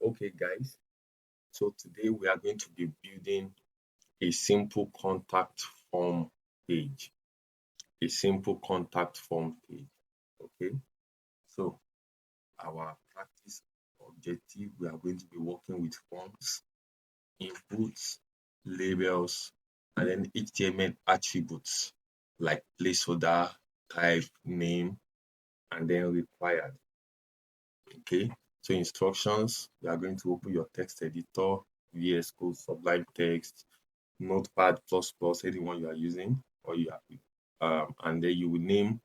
Okay, guys. So today we are going to be building a simple contact form page. A simple contact form page. Okay. So our practice objective, we are going to be working with forms, inputs, labels, and then HTML attributes like placeholder, type, name, and then required. Okay. So instructions, you are going to open your text editor, VS Code, Sublime Text, Notepad plus plus, anyone you are using, or you are, and then you will name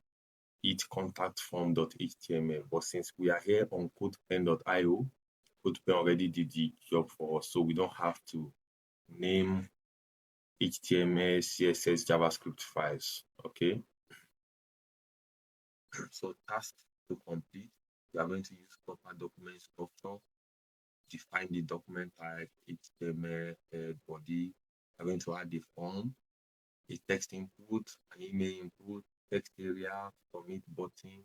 it contact form.html. But since we are here on codepen.io, codepen already did the job for us, so we don't have to name HTML, CSS, JavaScript files. Okay. So task to complete, we are going to use proper document structure, define the document type, HTML, head, body. We're going to add the form, a text input, an email input, text area, submit button.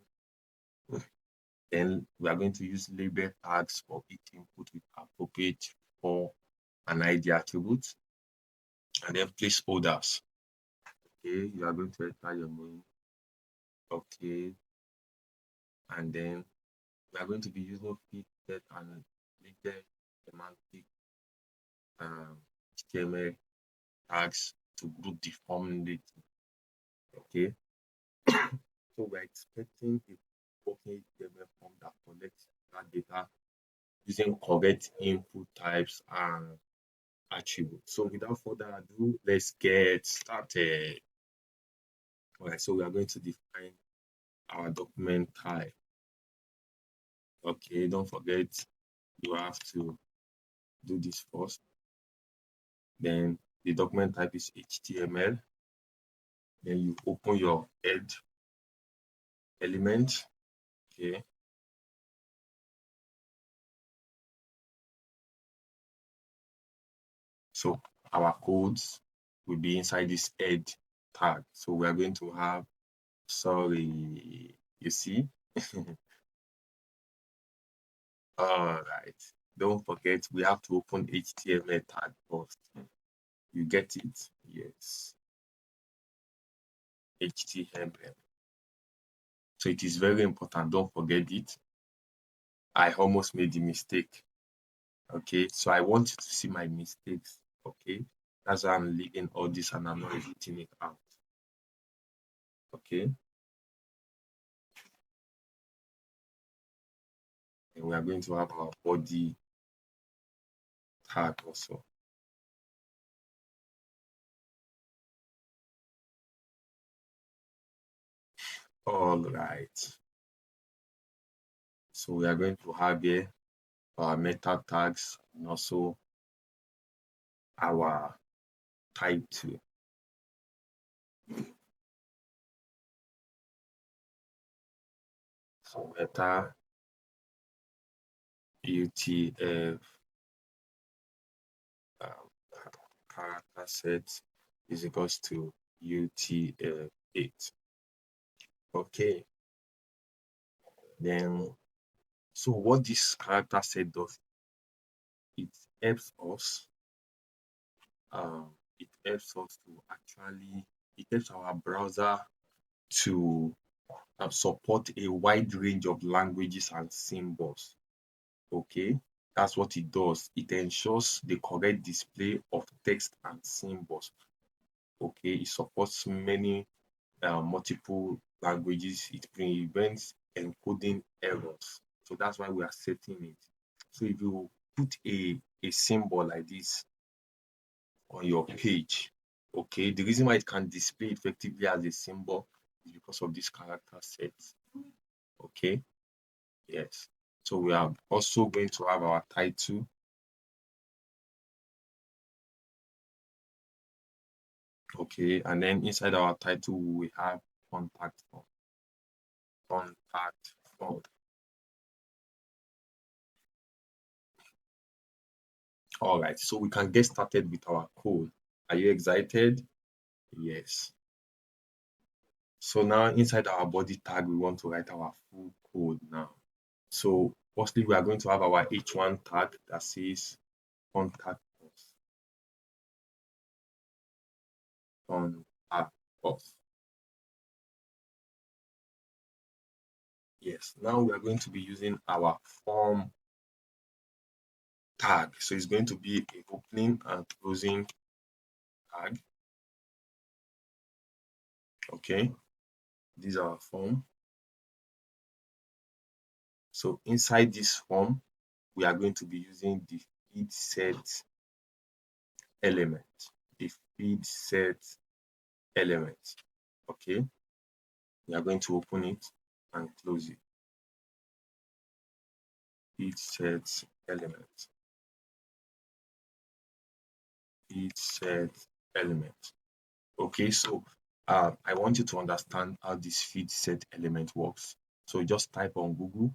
Then we are going to use label tags for each input with appropriate for an ID attribute, and then placeholders. Okay, you are going to enter your name. Okay, and then we are going to be using fit, set, and label semantic HTML tags to group the form data. Okay, so we're expecting a working HTML form that collects that data using correct input types and attributes. So without further ado, let's get started. All right, so we are going to define our document type. Okay, don't forget you have to do this first. Then the document type is HTML. Then you open your head element. Okay, so our codes will be inside this head tag. So we are going to have, sorry, you see? All right. Don't forget, we have to open HTML tag first. You get it? Yes. HTML. So it is very important. Don't forget it. I almost made the mistake. Okay. So I want you to see my mistakes. Okay. That's why I'm leaving all this and I'm not editing it out. Okay. And we are going to have our body tag also. All right. So we are going to have here our meta tags and also our type 2. So meta UTF character set is equals to UTF-8. Okay, then so what this character set does, it helps us it helps us to actually, it helps our browser to support a wide range of languages and symbols. Okay, that's what it does. It ensures the correct display of text and symbols. Okay, it supports many multiple languages. It prevents encoding errors. So that's why we are setting it. So if you put a symbol like this on your page, okay, the reason why it can display effectively as a symbol is because of this character set. Okay, yes. So we are also going to have our title. Okay, and then inside our title we have contact form. Contact form. All right, so we can get started with our code. Are you excited? Yes. So now inside our body tag, we want to write our full code now. So Firstly, we are going to have our H1 tag that says contact us. Contact us. Yes, now we are going to be using our form tag. So it's going to be a opening and closing tag. Okay, these are our form. So inside this form, we are going to be using the feed set element. The feed set element. Okay, we are going to open it and close it. Feed set element. Feed set element. Okay, so I want you to understand how this feed set element works. So just type on Google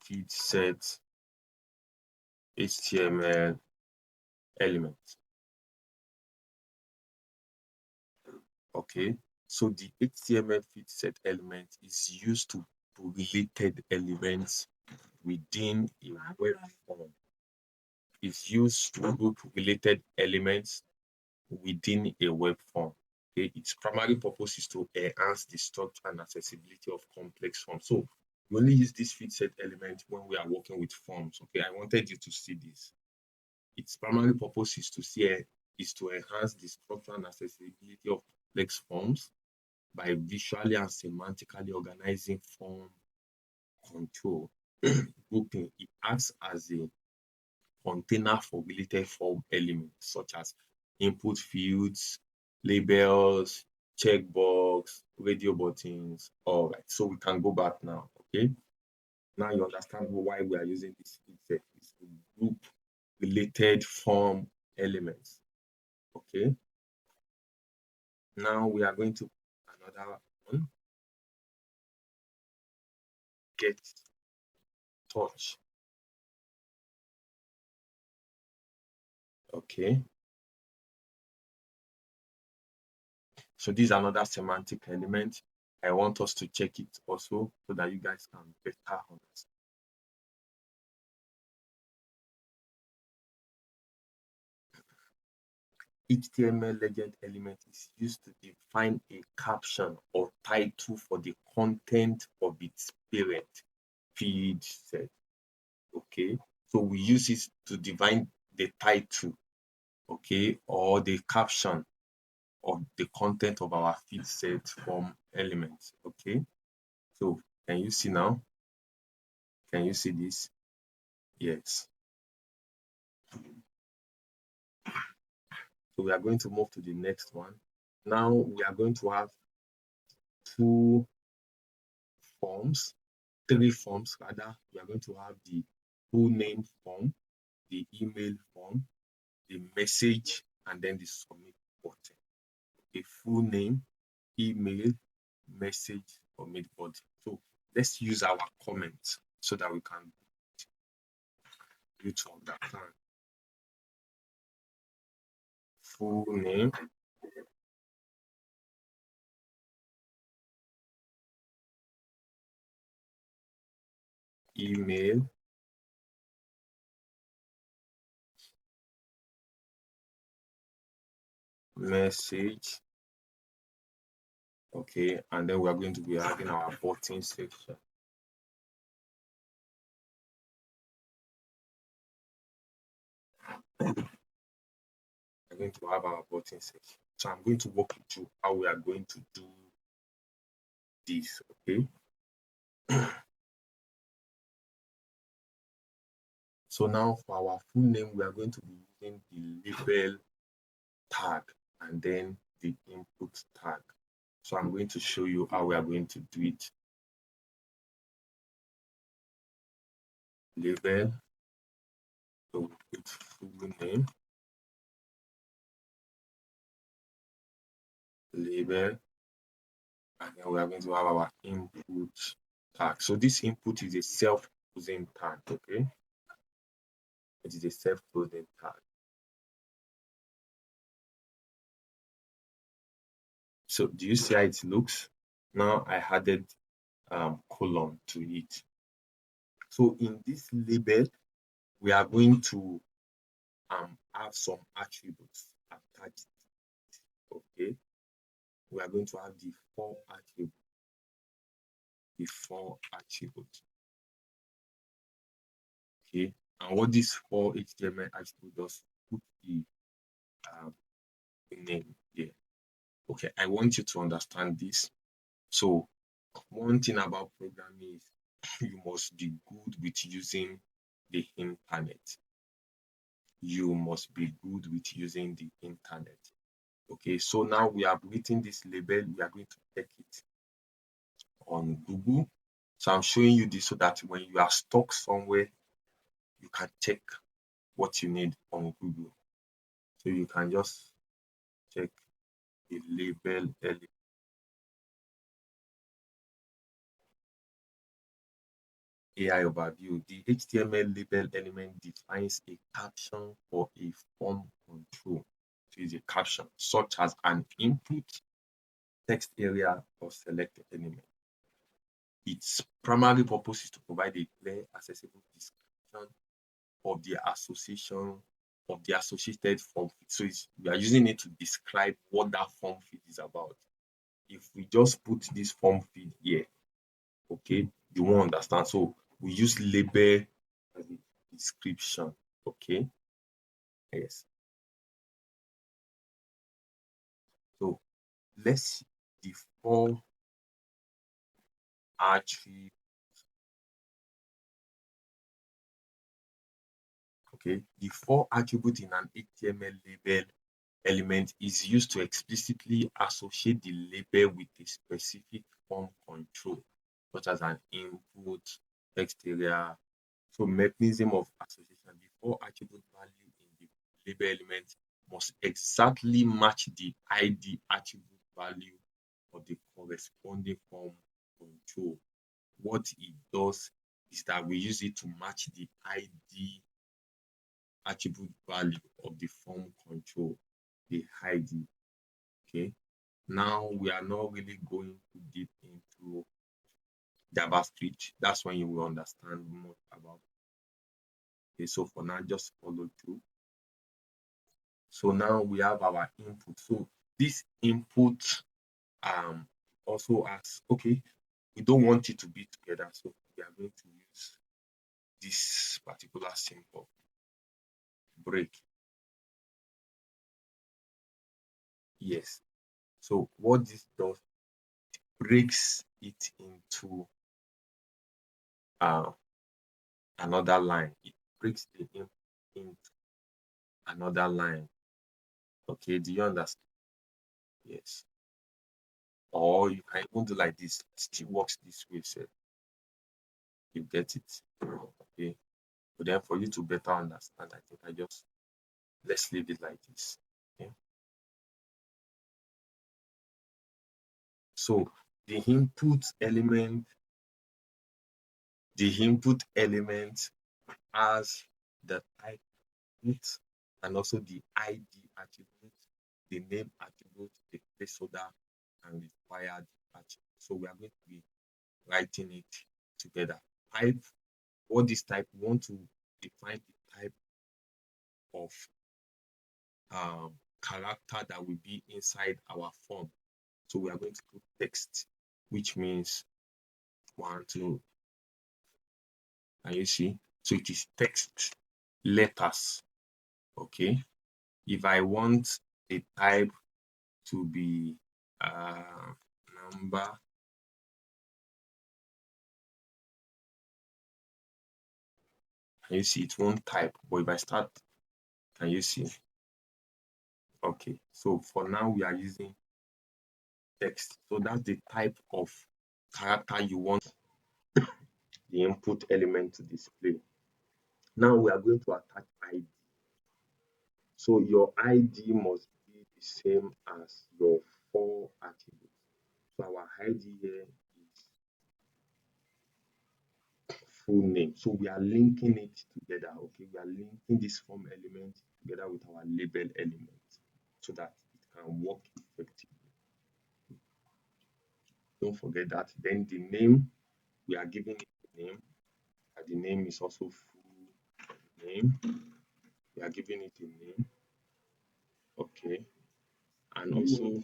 feed set HTML element. Okay, so the HTML feed set element is used to put related elements within a web form. It's used to group related elements within a web form. Okay, its primary purpose is to enhance the structure and accessibility of complex forms. So we only use this feed set element when we are working with forms. Okay, I wanted you to see this. Its primary purpose is to enhance the structure and accessibility of complex forms by visually and semantically organizing form control grouping. It acts as a container for related form elements such as input fields, labels, checkbox, radio buttons. All right, so we can go back now. Okay, now you understand why we are using this feature. It's to group related form elements. Okay, now we are going to another one. Get touch. Okay, so this is another semantic element. I want us to check it also so that you guys can better understand. HTML legend element is used to define a caption or title for the content of its parent feed set. Okay, so we use it to define the title, okay, or the caption of the content of our feed set form element. Okay, so can you see now? Can you see this? Yes. So we are going to move to the next one. Now we are going to have two forms, three forms rather. We are going to have the full name form, the email form, the message, and then the submit button. A full name, email, message, submit button. So let's use our comments so that we can do to understand. Full name, email, message, okay, and then we are going to be having our button section. We're going to have our button section. So I'm going to walk you through how we are going to do this, okay? So now for our full name, we are going to be using the label tag and then the input tag. So I'm going to show you how we are going to do it. Label, so we put full name, label, and then we are going to have our input tag. So this input is a self-closing tag, okay? It is a self-closing tag. So do you see how it looks? Now I added colon to it. So in this label, we are going to have some attributes attached. Okay, we are going to have the four attributes. The four attributes. Okay, and what these four HTML attributes does, put the um, name there. Okay, I want you to understand this. So one thing about programming is you must be good with using the internet. You must be good with using the internet. Okay, so now we have written this label, we are going to check it on Google. So I'm showing you this so that when you are stuck somewhere, you can check what you need on Google. So you can just check the label element. AI overview. The HTML label element defines a caption for a form control. So it's a caption such as an input, text area, or select element. Its primary purpose is to provide a clear, accessible description of the association of the associated form feed. So we are using it to describe what that form feed is about. If we just put this form feed here, okay, you won't understand. So we use label as a description. Okay, yes. So let's see the four attributes. Okay, the four attributes in an HTML label element is used to explicitly associate the label with a specific form control, such as an input, text area. So mechanism of association. The four attribute value in the label element must exactly match the ID attribute value of the corresponding form control. What it does is that we use it to match the ID attribute value of the form control, the ID. Okay. Now we are not really going too deep into JavaScript. That's when you will understand more about it. Okay, so for now, just follow through. So now we have our input. So this input also asks, okay, we don't want it to be together. So we are going to use this particular symbol, break. Yes. So what this does, breaks it into uh, another line. It breaks the input into another line. Okay, do you understand? Yes. Or you can even do like this. It still works this way, sir. You get it. Okay. But then for you to better understand, I think let's leave it like this. Okay. So the input element has the type attribute and also the ID attribute, the name attribute, the placeholder, and required attribute. So we are going to be writing it together. Type, what is type? We want to define the type of character that will be inside our form. So we are going to put text, which means one, two, can you see? So it is text, letters. Okay. If I want a type to be number, can you see it won't type? But if I start, can you see? Okay. So for now, we are using text. So that's the type of character you want the input element to display. Now we are going to attach ID. So your ID must be the same as your four attributes. So our ID here is full name. So we are linking it together. Okay, we are linking this form element together with our label element so that it can work effectively. Don't forget that. Then the name, we are giving it a name. and the name is also full name. We are giving it a name. Okay. And also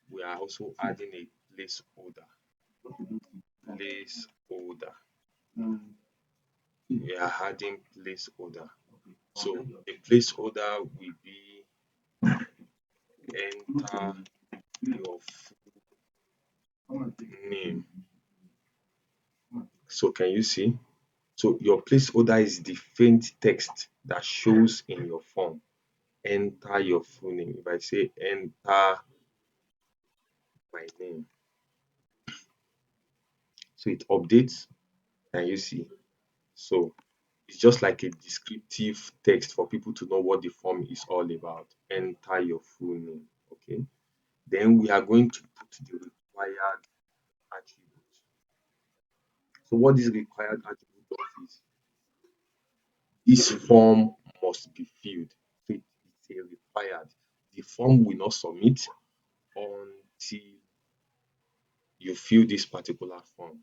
we are also adding a placeholder. Placeholder. We are adding placeholder. So the placeholder will be enter your full name. So can you see? So your placeholder is the faint text that shows in your form. Enter your full name. If I say enter my name, so it updates. Can you see? So it's just like a descriptive text for people to know what the form is all about. Enter your full name. Okay. Then we are going to put the required attribute. So what this required attribute does is this form must be filled. So it's a required. The form will not submit until you fill this particular form.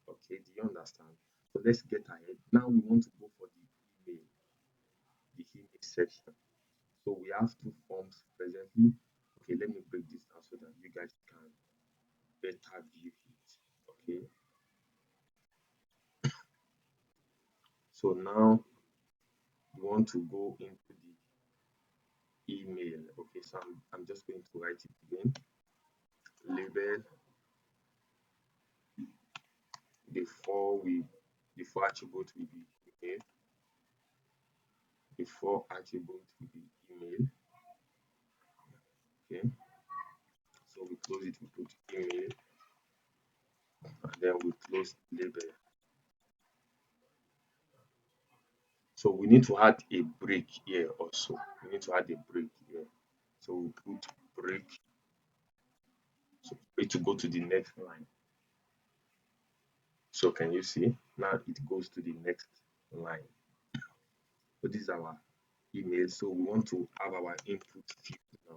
Okay, do you understand? So let's get ahead. Now we want to go for the email section. So we have two forms presently. Okay, let me break this down so that you guys can better view it. Okay, so now we want to go into the email. Okay, so I'm just going to write it again. Label before attribute will be email. Before attribute will be email. Okay, so we close it, we put email, and then we close label. So we need to add a break here also. We need to add a break here. So we put break. So for it to go to the next line. So can you see? Now it goes to the next line. So this is our email. So we want to have our input field now.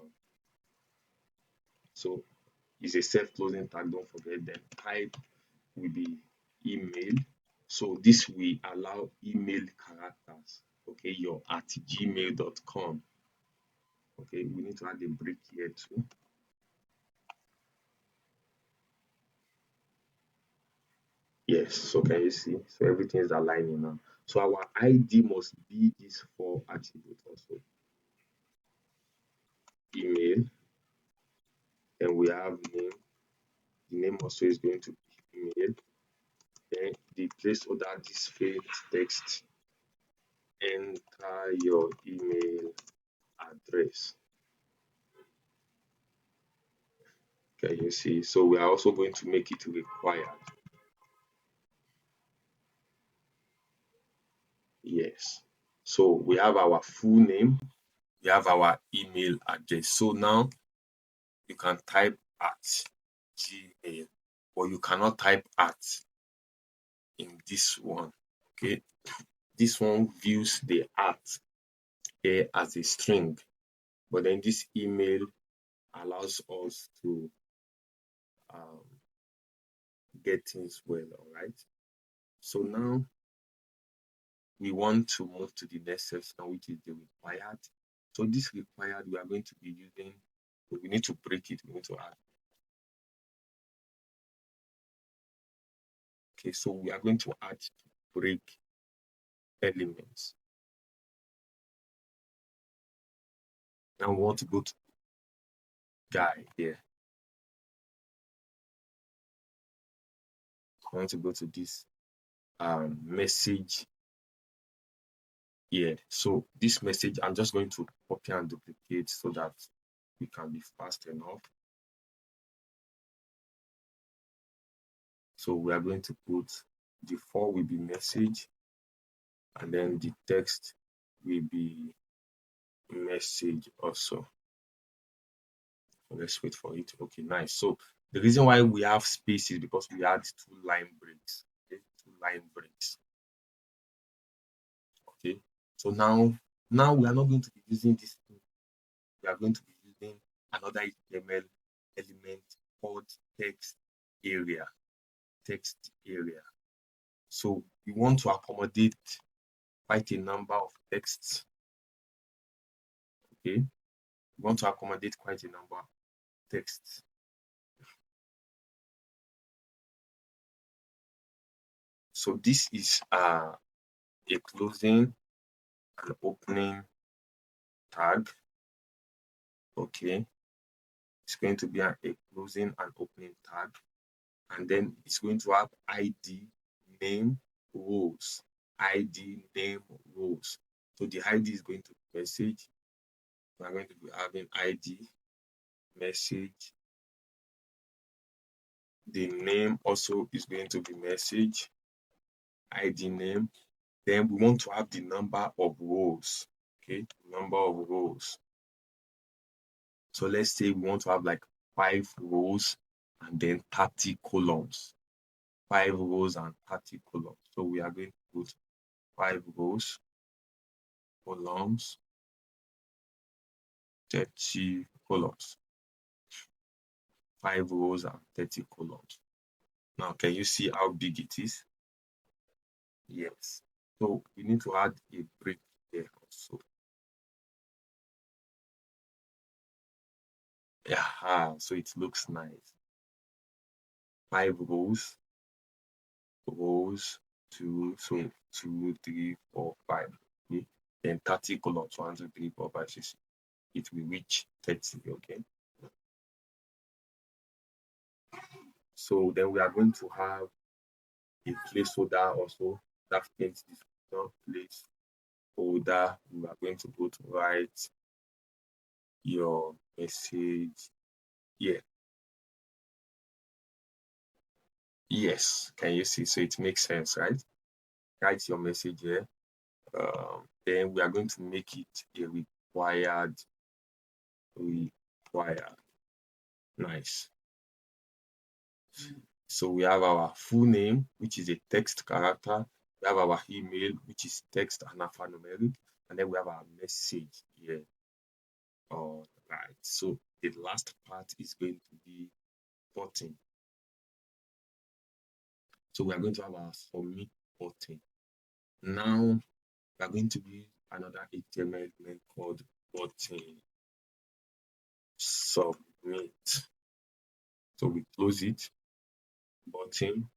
So it's a self-closing tag, don't forget. Then type will be email. So this will allow email characters. Okay, you're at gmail.com. Okay, we need to add a break here too. Yes, so can you see? So everything is aligning now. So our ID must be this four attributes also. Email, then we have name. The name also is going to be email. Then the placeholder this faint text. Enter your email address. Can you see? So we are also going to make it required. Yes. So we have our full name, we have our email address. So now you can type at Gmail, but you cannot type at in this one. Okay. This one views the at here as a string, but then this email allows us to um, get things well. All right. So now we want to move to the next section, which is the required. So this required, we are going to be using, we need to break it, we need to add. Okay, so we are going to add break elements. Now we want to go to guy here. I want to go to this message here. So this message, I'm just going to copy and duplicate so that we can be fast enough. So we are going to put the for will be message, and then the text will be message also. Let's wait for it. Okay, nice. So the reason why we have space is because we had two line breaks. Okay, two line breaks. Okay, so now we are not going to be using this thing. We are going to be using another HTML element called text area. Text area. So we want to accommodate quite a number of texts. Okay, we want to accommodate quite a number of texts. So this is a closing and opening tag. Okay, it's going to be a closing and opening tag, and then it's going to have ID, name, rows. ID, name, rows. So the ID is going to be message. We are going to be having ID, message. The name also is going to be message, ID, name. Then we want to have the number of rows. Okay, number of rows. So let's say we want to have like 5 rows and then 30 columns. 5 rows and 30 columns. So we are going to put 5 rows, columns, 30 columns. 5 rows and 30 columns. Now, can you see how big it is? Yes. So we need to add a break there also. Yeah, so it looks nice. 5 rows, 2, so 2, 3, 4, 5. Okay. Then 30 columns, 1, 2, 3, 4, 5, 6. It will reach 30, okay? So then we are going to have a placeholder also. That means this placeholder. We are going to go to write your message here. Yes, can you see? So it makes sense, right? Write your message here. Then we are going to make it a required. Nice. So we have our full name, which is a text character. We have our email, which is text and alphanumeric, and then we have our message here. All right. So the last part is going to be button. So we are going to have our submit button. Now we are going to use another HTML element called button. Submit. So we close it. Button.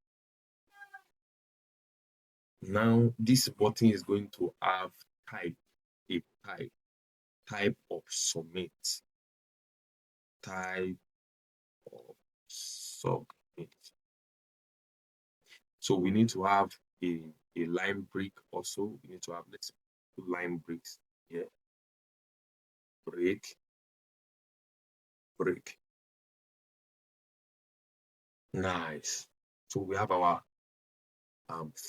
Now this button is going to have a type of submit. Type of submit. So we need to have a line break also. We need to have, let's put line breaks here. Break. Nice. So we have our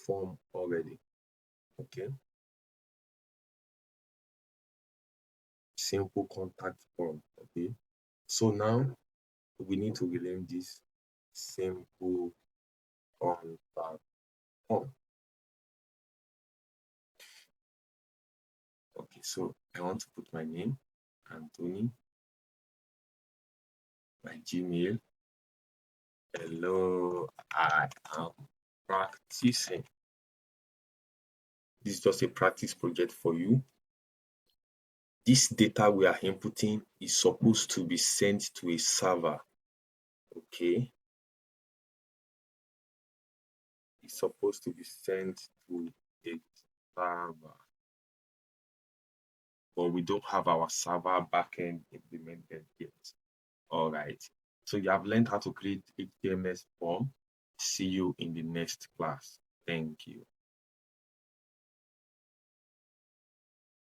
form already. Okay. Simple contact form. Okay. So now we need to rename this simple contact form. Okay, so I want to put my name, Anthony, my Gmail. Hello, I am practicing. This is just a practice project for you. This data we are inputting is supposed to be sent to a server. Okay. It's supposed to be sent to a server. But we don't have our server backend implemented yet. All right. So you have learned how to create HTML form. See you in the next class. Thank you.